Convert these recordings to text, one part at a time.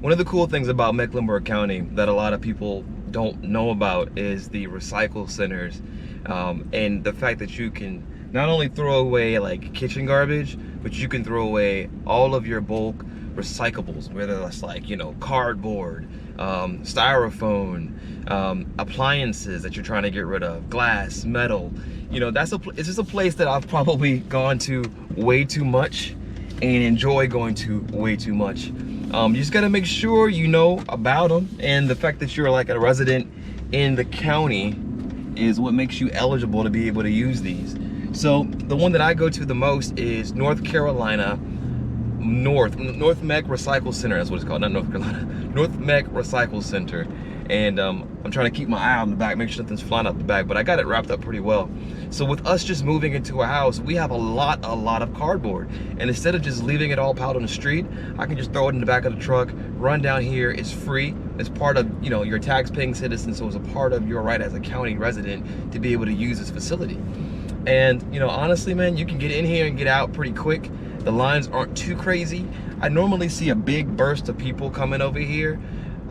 One of the cool things about Mecklenburg County that a lot of people don't know about is the recycle centers, and the fact that you can not only throw away like kitchen garbage, but you can throw away all of your bulk recyclables, whether that's like, you know, cardboard, styrofoam, appliances that you're trying to get rid of, glass, metal. You know, it's just a place that I've probably gone to way too much and enjoy going to way too much. You just gotta make sure you know about them, and the fact that you're like a resident in the county is what makes you eligible to be able to use these. So the one that I go to the most is North Carolina North Mech Recycle Center. That's what it's called, not North Carolina. North Mech Recycle Center. And I'm trying to keep my eye on the back, make sure nothing's flying out the back, but I got it wrapped up pretty well. So with us just moving into a house, we have a lot of cardboard. And instead of just leaving it all piled on the street, I can just throw it in the back of the truck, run down here. It's free. It's part of, you know, your tax-paying citizen, so it's a part of your right as a county resident to be able to use this facility. And, you know, honestly, man, you can get in here and get out pretty quick. The lines aren't too crazy. I normally see a big burst of people coming over here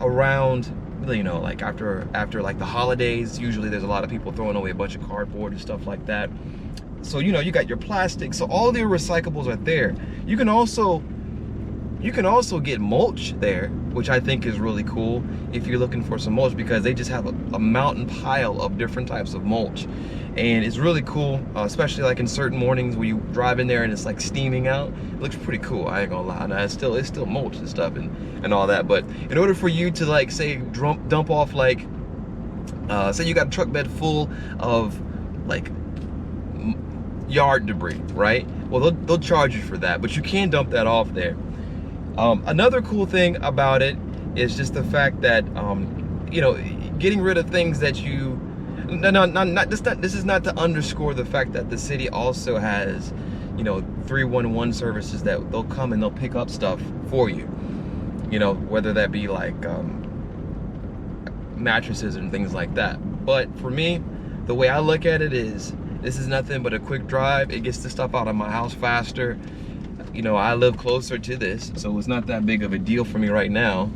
around, you know, like after like the holidays. Usually there's a lot of people throwing away a bunch of cardboard and stuff like that. So, you know, you got your plastic, so all the recyclables are there. You can also get mulch there, which I think is really cool if you're looking for some mulch, because they just have a mountain pile of different types of mulch. And it's really cool, especially like in certain mornings when you drive in there and it's like steaming out. It looks pretty cool, I ain't gonna lie. Now, it's still mulch and stuff and all that. But in order for you to, like, say dump off, like, say you got a truck bed full of like yard debris, right? Well, they'll charge you for that, but you can dump that off there. Another cool thing about it is just the fact that, you know, getting rid of things that you, this is not to underscore the fact that the city also has, you know, 311 services that they'll come and they'll pick up stuff for you. You know, whether that be like mattresses and things like that. But for me, the way I look at it is, this is nothing but a quick drive. It gets the stuff out of my house faster. You know, I live closer to this, so it's not that big of a deal for me right now.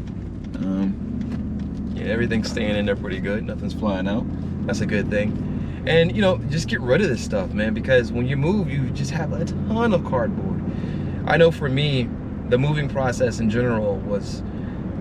Yeah, everything's staying in there pretty good. Nothing's flying out. That's a good thing. And, you know, just get rid of this stuff, man, because when you move, you just have a ton of cardboard. I know for me, the moving process in general was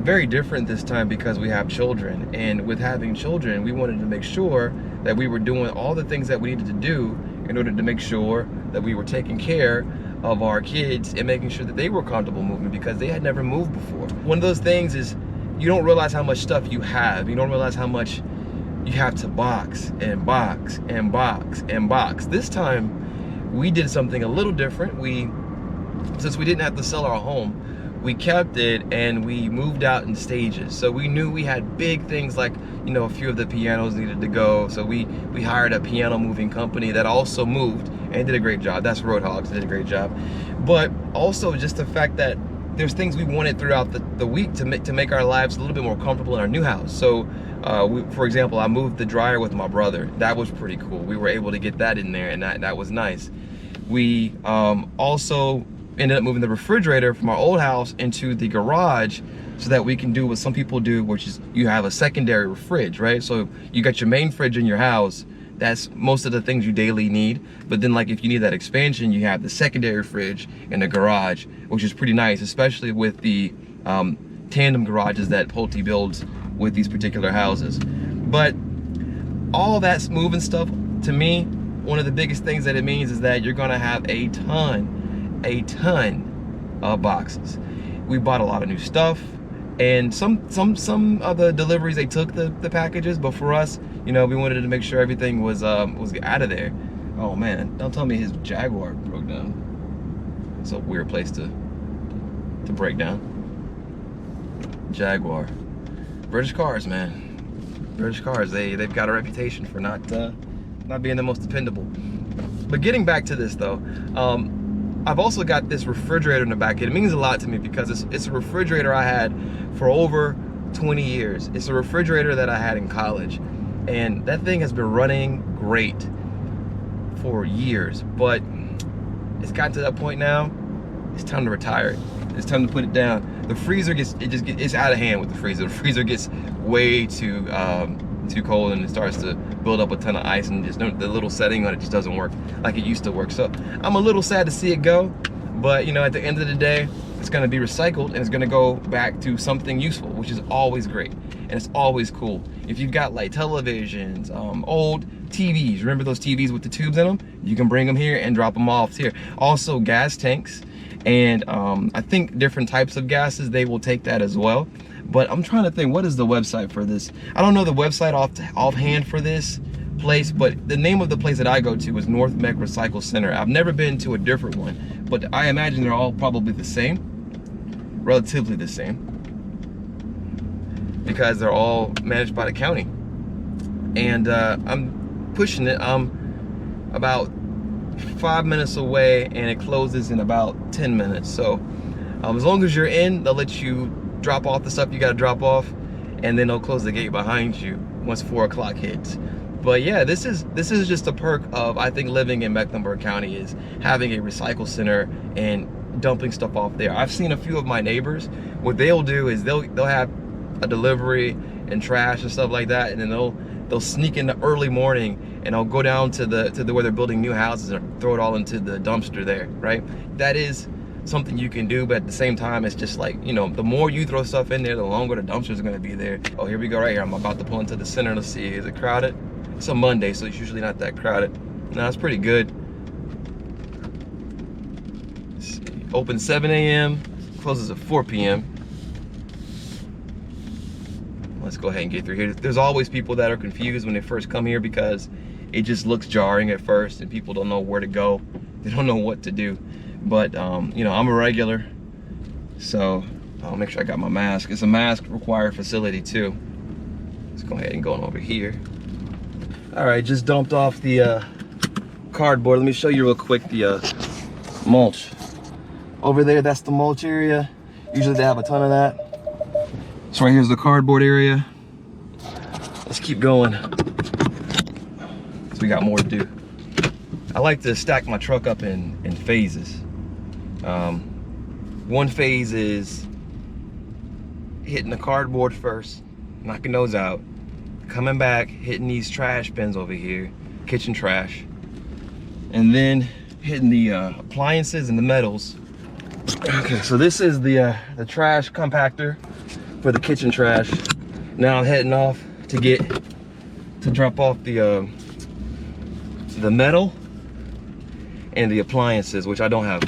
very different this time because we have children. And with having children, we wanted to make sure that we were doing all the things that we needed to do in order to make sure that we were taking care of our kids and making sure that they were comfortable moving, because they had never moved before. One of those things is, you don't realize how much stuff you have. You don't realize how much you have to box and box and box and box. This time we did something a little different. Since we didn't have to sell our home, we kept it and we moved out in stages. So we knew we had big things like, you know, a few of the pianos needed to go. So we hired a piano moving company that also moved and did a great job. That's Roadhogs, did a great job. But also just the fact that there's things we wanted throughout the week to make our lives a little bit more comfortable in our new house. So for example, I moved the dryer with my brother. That was pretty cool. We were able to get that in there, and that was nice. We also ended up moving the refrigerator from our old house into the garage so that we can do what some people do, which is you have a secondary fridge, right? So you got your main fridge in your house. That's most of the things you daily need. But then, like, if you need that expansion, you have the secondary fridge in the garage, which is pretty nice, especially with the tandem garages that Pulte builds with these particular houses. But all that moving stuff, to me, one of the biggest things that it means is that you're gonna have a ton of boxes. We bought a lot of new stuff, and some of the deliveries, they took the packages, but for us, you know, we wanted to make sure everything was out of there. Oh man, don't tell me his Jaguar broke down. It's a weird place to break down. Jaguar. British cars, man. British cars, they've got a reputation for not being the most dependable. But getting back to this though, I've also got this refrigerator in the back. It means a lot to me because it's a refrigerator I had for over 20 years. It's a refrigerator that I had in college, and that thing has been running great for years, but it's gotten to that point now, it's time to retire it. It's time to put it down. The freezer it's out of hand with the freezer. The freezer gets way too cold, and it starts to build up a ton of ice, and just the little setting on it just doesn't work like it used to work. So I'm a little sad to see it go, but you know, at the end of the day, it's gonna be recycled and it's gonna go back to something useful, which is always great. And it's always cool. If you've got like televisions, old TVs, remember those TVs with the tubes in them? You can bring them here and drop them off here. Also gas tanks, and I think different types of gases, they will take that as well. But I'm trying to think, what is the website for this? I don't know the website offhand for this place, but the name of the place that I go to is North Mech Recycle Center. I've never been to a different one, but I imagine they're all probably the same, relatively the same, because they're all managed by the county. And I'm pushing it. I'm about 5 minutes away, and it closes in about 10 minutes. So as long as you're in, they'll let you drop off the stuff you gotta drop off, and then they'll close the gate behind you once 4 o'clock hits. But yeah, this is just a perk of, I think, living in Mecklenburg County, is having a recycle center and dumping stuff off there. I've seen a few of my neighbors, what they'll do is they'll have a delivery and trash and stuff like that, and then they'll sneak in the early morning, and they'll go down to the where they're building new houses and throw it all into the dumpster there, right? That is something you can do, but at the same time, it's just like, you know, the more you throw stuff in there, the longer the dumpsters are going to be there. Oh, here we go right here. I'm about to pull into the center. Let's see, is it crowded? It's a Monday, so it's usually not that crowded. No, it's pretty good. Let's see. Open 7 a.m., closes at 4 p.m. Let's go ahead and get through here. There's always people that are confused when they first come here, because it just looks jarring at first and people don't know where to go. They don't know what to do. But you know, I'm a regular, so I'll make sure I got my mask. It's a mask required facility too. Let's go ahead and go on over here. All right, just dumped off the cardboard. Let me show you real quick the mulch. Over there, that's the mulch area. Usually they have a ton of that. So right here's the cardboard area. Let's keep going. So we got more to do. I like to stack my truck up in phases. One phase is hitting the cardboard first, knocking those out, coming back, hitting these trash bins over here, kitchen trash, and then hitting the appliances and the metals. Okay, so this is the trash compactor for the kitchen trash. Now I'm heading off to drop off the metal and the appliances, which I don't have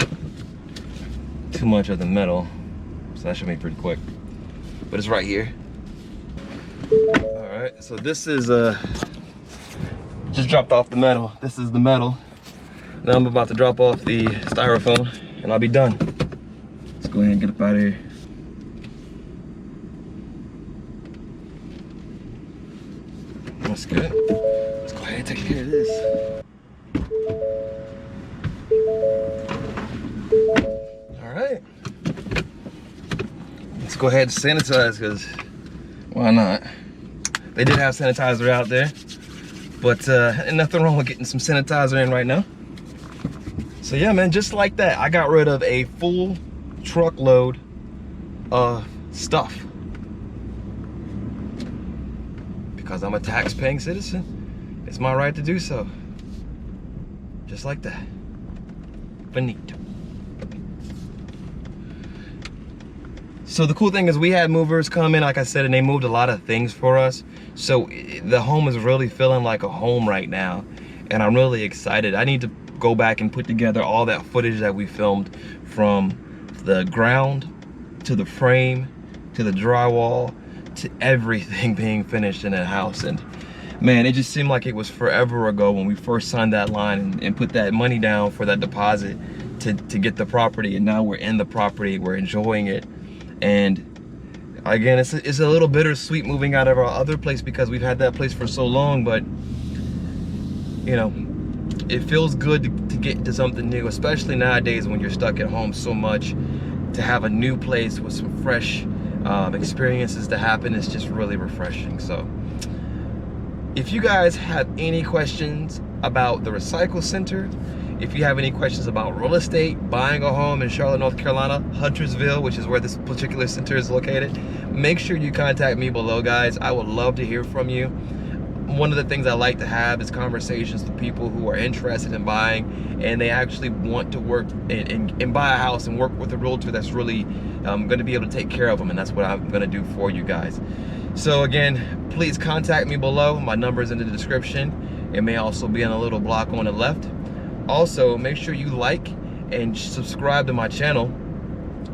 too much of the metal, so that should be pretty quick, but it's right here. All right, so this is just dropped off the metal. This is the metal. Now I'm about to drop off the styrofoam and I'll be done. Let's go ahead and get up out of here. That's good. Let's go ahead and take care of this. Alright, let's go ahead and sanitize, because why not? They did have sanitizer out there, but ain't nothing wrong with getting some sanitizer in right now. So yeah, man, just like that, I got rid of a full truckload of stuff, because I'm a tax-paying citizen. It's my right to do so. Just like that. Finito. So the cool thing is we had movers come in, like I said, and they moved a lot of things for us. So the home is really feeling like a home right now, and I'm really excited. I need to go back and put together all that footage that we filmed, from the ground to the frame to the drywall to everything being finished in that house. And man, it just seemed like it was forever ago when we first signed that line and put that money down for that deposit to get the property, and now we're in the property, we're enjoying it. And again, it's a little bittersweet moving out of our other place, because we've had that place for so long, but you know, it feels good to get into something new, especially nowadays when you're stuck at home so much. To have a new place with some fresh experiences to happen is just really refreshing. So if you guys have any questions about the recycle center, If you have any questions about real estate, buying a home in Charlotte, North Carolina, Huntersville, which is where this particular center is located, make sure you contact me below, guys. I would love to hear from you. One of the things I like to have is conversations with people who are interested in buying, and they actually want to work and buy a house and work with a realtor that's really going to be able to take care of them, and that's what I'm going to do for you guys. So again, please contact me below. My number is in the description. It may also be in a little block on the left. Also, make sure you like and subscribe to my channel.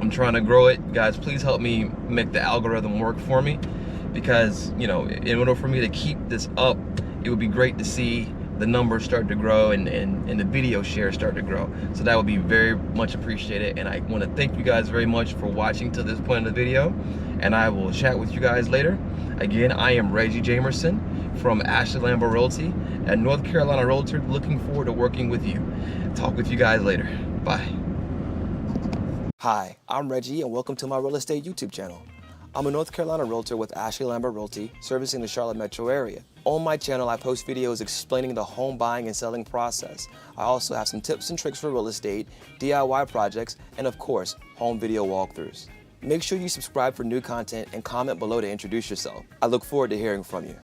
I'm trying to grow it. Guys, please help me make the algorithm work for me, because, you know, in order for me to keep this up, it would be great to see the numbers start to grow and the video shares start to grow. So that would be very much appreciated. And I want to thank you guys very much for watching to this point in the video. And I will chat with you guys later. Again, I am Reggie Jamerson from Ashley Lambert Realty and North Carolina Realtor. Looking forward to working with you. Talk with you guys later. Bye. Hi, I'm Reggie, and welcome to my real estate YouTube channel. I'm a North Carolina Realtor with Ashley Lambert Realty, servicing the Charlotte metro area. On my channel, I post videos explaining the home buying and selling process. I also have some tips and tricks for real estate, DIY projects, and of course, home video walkthroughs. Make sure you subscribe for new content and comment below to introduce yourself. I look forward to hearing from you.